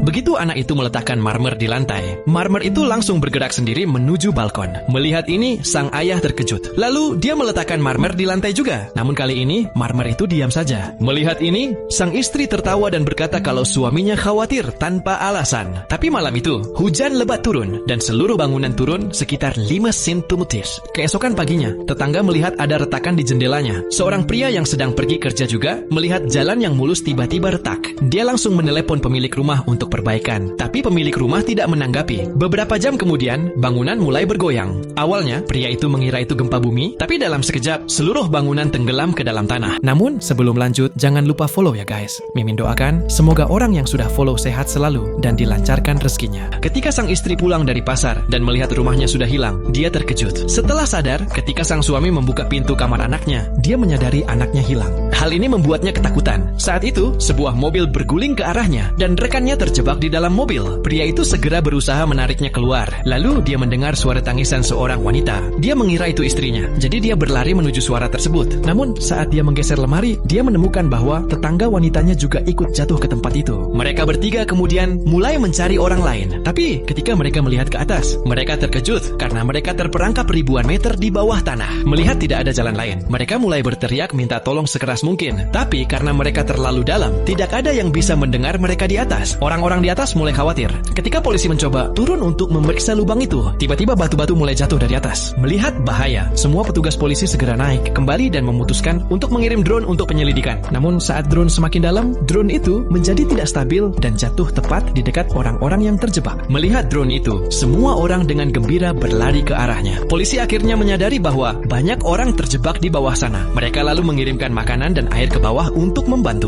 Begitu anak itu meletakkan marmer di lantai, marmer itu langsung bergerak sendiri menuju balkon. Melihat ini, sang ayah terkejut. Lalu dia meletakkan marmer di lantai juga. Namun kali ini, marmer itu diam saja. Melihat ini, sang istri tertawa dan berkata kalau suaminya khawatir tanpa alasan. Tapi malam itu, hujan lebat turun dan seluruh bangunan turun sekitar 5 cm. Keesokan paginya, tetangga melihat ada retakan di jendelanya. Seorang pria yang sedang pergi kerja juga melihat jalan yang mulus tiba-tiba retak. Dia langsung menelepon pemilik rumah untuk perbaikan. Tapi pemilik rumah tidak menanggapi. Beberapa jam kemudian, bangunan mulai bergoyang. Awalnya, pria itu mengira itu gempa bumi, tapi dalam sekejap, seluruh bangunan tenggelam ke dalam tanah. Namun, sebelum lanjut, jangan lupa follow ya guys. Mimin doakan, semoga orang yang sudah follow sehat selalu dan dilancarkan rezekinya. Ketika sang istri pulang dari pasar dan melihat rumahnya sudah hilang, dia terkejut. Setelah sadar, ketika sang suami membuka pintu kamar anaknya, dia menyadari anaknya hilang. Hal ini membuatnya ketakutan. Saat itu, sebuah mobil berguling ke arahnya dan rekannya terjebak di dalam mobil. Pria itu segera berusaha menariknya keluar. Lalu dia mendengar suara tangisan seorang wanita. Dia mengira itu istrinya, jadi dia berlari menuju suara tersebut. Namun, saat dia menggeser lemari, dia menemukan bahwa tetangga wanitanya juga ikut jatuh ke tempat itu. Mereka bertiga kemudian mulai mencari orang lain. Tapi, ketika mereka melihat ke atas, mereka terkejut karena mereka terperangkap ribuan meter di bawah tanah. Melihat tidak ada jalan lain, mereka mulai berteriak minta tolong sekeras mungkin. Tapi, karena mereka terlalu dalam, tidak ada yang bisa mendengar mereka di atas. Orang-orang di atas mulai khawatir. Ketika polisi mencoba turun untuk memeriksa lubang itu, tiba-tiba batu-batu mulai jatuh dari atas. Melihat bahaya, semua petugas polisi segera naik kembali dan memutuskan untuk mengirim drone untuk penyelidikan. Namun saat drone semakin dalam, drone itu menjadi tidak stabil dan jatuh tepat di dekat orang-orang yang terjebak. Melihat drone itu, semua orang dengan gembira berlari ke arahnya. Polisi akhirnya menyadari bahwa banyak orang terjebak di bawah sana. Mereka lalu mengirimkan makanan dan air ke bawah untuk membantu.